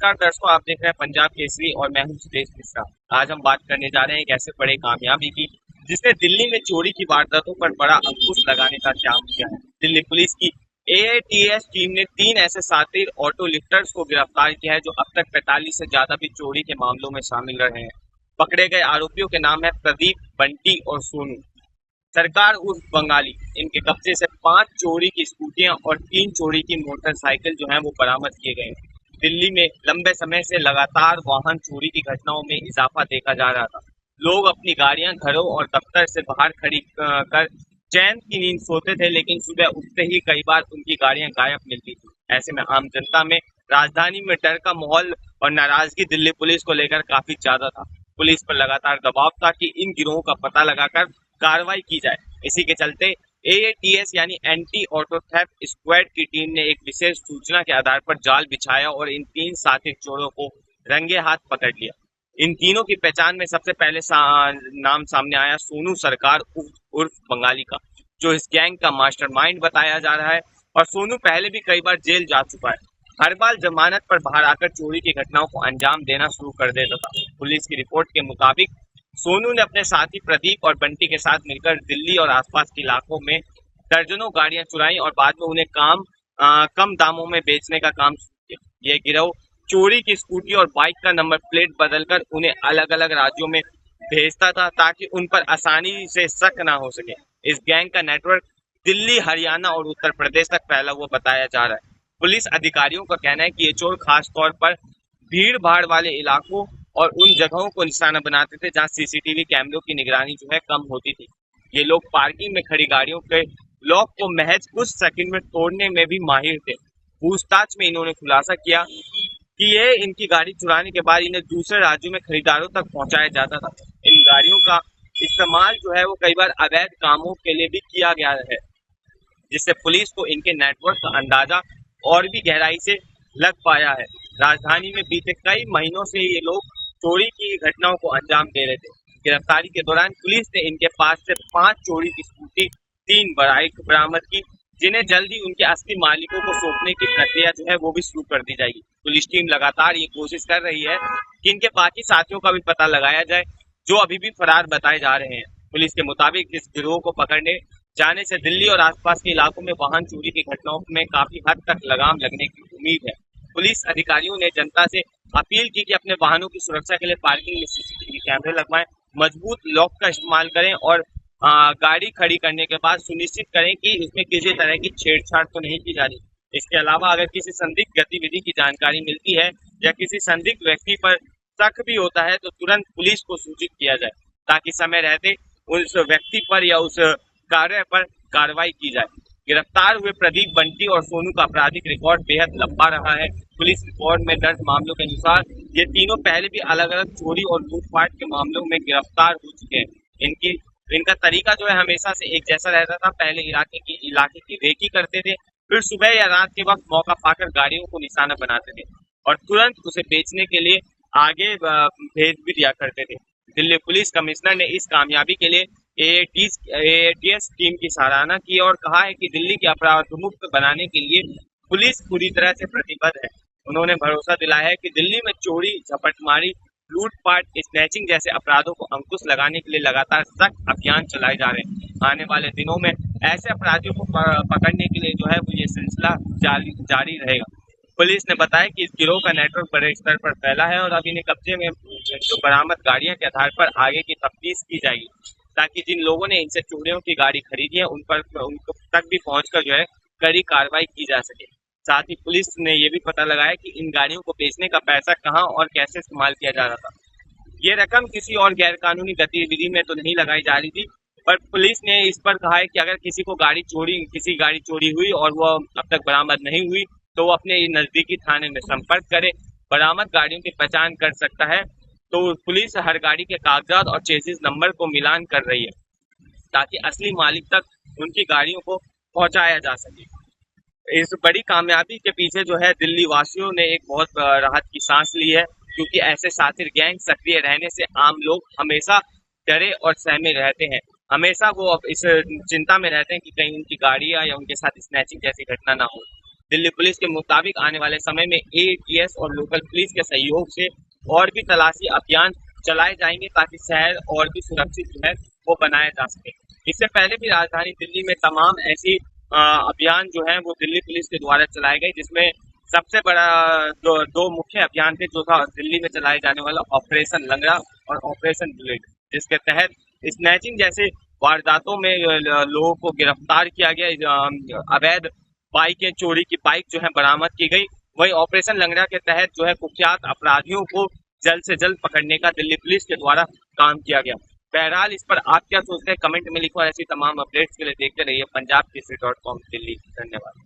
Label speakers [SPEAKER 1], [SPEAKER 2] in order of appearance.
[SPEAKER 1] नमस्कार दर्शकों, आप देख रहे हैं पंजाब केसरी और मैं हूं सुदेश मिश्रा। आज हम बात करने जा रहे हैं एक ऐसे बड़े कामयाबी की जिसने दिल्ली में चोरी की वारदातों पर बड़ा अंकुश लगाने का काम किया है। दिल्ली पुलिस की एएटीएस टीम ने 3 ऐसे शातिर ऑटो लिफ्टर्स को गिरफ्तार किया है जो अब तक 45 से ज्यादा भी चोरी के मामलों में शामिल रहे हैं। पकड़े गए आरोपियों के नाम है प्रदीप, बंटी और सोनू। सरकार उर्फ बंगाली। इनके कब्जे से 5 चोरी की स्कूटियां और 3 चोरी की मोटरसाइकिल जो है वो बरामद किए गए हैं। दिल्ली में लंबे समय से लगातार वाहन चोरी की घटनाओं में इजाफा देखा जा रहा था। लोग अपनी गाड़ियां घरों और दफ्तर से बाहर खड़ी कर चैन की नींद सोते थे, लेकिन सुबह उठते ही कई बार उनकी गाड़ियां गायब मिलती थी। ऐसे में आम जनता में राजधानी में डर का माहौल और नाराजगी दिल्ली पुलिस को लेकर काफी ज्यादा था। पुलिस पर लगातार दबाव था कि इन गिरोहों का पता लगाकर कार्रवाई की जाए। इसी के चलते एएटीएस यानी एंटी ऑटो थेफ्ट स्क्वाड की टीम ने एक विशेष सूचना के आधार पर जाल बिछाया और इन 3 शातिर चोरों को रंगे हाथ पकड़ लिया। इन तीनों की पहचान में सबसे पहले नाम सामने आया सोनू सरकार उर्फ बंगाली का, जो इस गैंग का मास्टरमाइंड बताया जा रहा है। और सोनू पहले भी कई बार जेल जा चुका है। हर बार जमानत पर बाहर आकर चोरी की घटनाओं को अंजाम देना शुरू कर देता था। पुलिस की रिपोर्ट के मुताबिक सोनू ने अपने साथी प्रदीप और बंटी के साथ मिलकर दिल्ली और आसपास के इलाकों में दर्जनों गाड़ियां चुराई और बाद में उन्हें कम दामों में बेचने का काम शुरू किया। यह गिरोह चोरी की स्कूटी और बाइक का नंबर प्लेट बदलकर उन्हें अलग अलग राज्यों में भेजता था ताकि उन पर आसानी से शक ना हो सके। इस गैंग का नेटवर्क दिल्ली, हरियाणा और उत्तर प्रदेश तक फैला हुआ बताया जा रहा है। पुलिस अधिकारियों का कहना है कि ये चोर खास तौर पर भीड़ भाड़ वाले इलाकों और उन जगहों को निशाना बनाते थे जहां सीसीटीवी कैमरों की निगरानी जो है कम होती थी। ये लोग पार्किंग में खड़ी गाड़ियों के लॉक को महज कुछ सेकंड में तोड़ने में भी माहिर थे। पूछताछ में इन्होंने खुलासा किया कि ये इनकी गाड़ी चुराने के बाद इन्हें दूसरे राज्यों में खरीदारों तक पहुंचाया जाता था। इन गाड़ियों का इस्तेमाल जो है वो कई बार अवैध कामों के लिए भी किया गया है, जिससे पुलिस को इनके नेटवर्क का अंदाजा और भी गहराई से लग पाया है। राजधानी में बीते कई महीनों से ये लोग चोरी की घटनाओं को अंजाम दे रहे थे। गिरफ्तारी के दौरान पुलिस ने इनके पास से 5 चोरी की स्कूटी, 3 बाइक बरामद की, जिन्हें जल्दी उनके असली मालिकों को सौंपने की प्रक्रिया जो है वो भी शुरू कर दी जाएगी। पुलिस टीम लगातार ये कोशिश कर रही है कि इनके बाकी साथियों का भी पता लगाया जाए जो अभी भी फरार बताए जा रहे हैं। पुलिस के मुताबिक इस गिरोह को पकड़ने जाने से दिल्ली और आसपास के इलाकों में वाहन चोरी की घटनाओं में काफी हद तक लगाम लगने की उम्मीद है। पुलिस अधिकारियों ने जनता से अपील की कि अपने वाहनों की सुरक्षा के लिए पार्किंग में सीसीटीवी कैमरे लगवाएं, मजबूत लॉक का इस्तेमाल करें और गाड़ी खड़ी करने के बाद सुनिश्चित करें कि इसमें किसी तरह की छेड़छाड़ तो नहीं की जा रही। इसके अलावा अगर किसी संदिग्ध गतिविधि की जानकारी मिलती है या किसी संदिग्ध व्यक्ति पर शक भी होता है तो तुरंत पुलिस को सूचित किया जाए ताकि समय रहते उस व्यक्ति पर या उस कार्य पर कार्रवाई की जाए। गिरफ्तार हुए प्रदीप, बंटी और सोनू का आपराधिक रिकॉर्ड बेहद लंबा रहा है। पुलिस रिकॉर्ड में दर्ज मामलों के अनुसार ये तीनों पहले भी अलग अलग चोरी और लूटपाट के मामलों में गिरफ्तार हो चुके हैं। इनका तरीका जो है हमेशा से एक जैसा रहता था। पहले इलाके की रेकी करते थे, फिर सुबह या रात के वक्त मौका पाकर गाड़ियों को निशाना बनाते थे और तुरंत उसे बेचने के लिए आगे भेज भी दिया करते थे। दिल्ली पुलिस कमिश्नर ने इस कामयाबी के लिए एएटीएस टीम की सराहना की और कहा है कि दिल्ली के अपराध मुक्त बनाने के लिए पुलिस पूरी तरह से प्रतिबद्ध है। उन्होंने भरोसा दिलाया है कि दिल्ली में चोरी, झपटमारी, लूटपाट, स्नैचिंग जैसे अपराधों को अंकुश लगाने के लिए लगातार सख्त अभियान चलाए जा रहे हैं। आने वाले दिनों में ऐसे अपराधियों को पकड़ने के लिए जो है वो ये सिलसिला जारी रहेगा। पुलिस ने बताया कि इस गिरोह का नेटवर्क बड़े स्तर पर फैला है और अब इन्हें कब्जे में जो बरामद गाड़ियां के आधार पर आगे की तफ्तीश की जाएगी ताकि जिन लोगों ने इनसे चोरियों की गाड़ी खरीदी है उनको तक भी पहुंचकर जो है कड़ी कार्रवाई की जा सके। साथ ही पुलिस ने ये भी पता लगाया कि इन गाड़ियों को बेचने का पैसा कहां और कैसे इस्तेमाल किया जा रहा था। ये रकम किसी और गैर कानूनी गतिविधि में तो नहीं लगाई जा रही थी, पर पुलिस ने इस पर कहा है कि अगर किसी गाड़ी चोरी हुई और वो अब तक बरामद नहीं हुई तो वो अपने नजदीकी थाने में संपर्क करे। बरामद गाड़ियों की पहचान कर सकता है तो पुलिस हर गाड़ी के कागजात और चेसिस नंबर को मिलान कर रही है ताकि असली मालिक तक उनकी गाड़ियों को पहुंचाया जा सके। इस बड़ी कामयाबी के पीछे जो है दिल्ली वासियों ने एक बहुत राहत की सांस ली है, क्योंकि ऐसे शातिर गैंग सक्रिय रहने से आम लोग हमेशा डरे और सहमे रहते हैं। हमेशा वो इस चिंता में रहते हैं कि कहीं उनकी गाड़ियां या उनके साथ स्नैचिंग जैसी घटना ना हो। दिल्ली पुलिस के मुताबिक आने वाले समय में एटीएस और लोकल पुलिस के सहयोग से और भी तलाशी अभियान चलाए जाएंगे ताकि शहर और भी सुरक्षित जो है वो बनाया जा सके। इससे पहले भी राजधानी दिल्ली में तमाम ऐसी अभियान जो है वो दिल्ली पुलिस के द्वारा चलाए गए, जिसमें सबसे बड़ा दो मुख्य अभियान थे, जो था दिल्ली में चलाए जाने वाला ऑपरेशन लंगड़ा और ऑपरेशन बुलेट, जिसके तहत स्नैचिंग जैसे वारदातों में लोगों को गिरफ्तार किया गया, अवैध बाइकें चोरी की बाइक जो है बरामद की गई। वही ऑपरेशन लंगड़ा के तहत जो है कुख्यात अपराधियों को जल्द से जल्द पकड़ने का दिल्ली पुलिस के द्वारा काम किया गया। बहरहाल इस पर आप क्या सोचते हैं, कमेंट में लिखो। ऐसी तमाम अपडेट्स के लिए देखते रहिए पंजाब केसरी.com दिल्ली। धन्यवाद।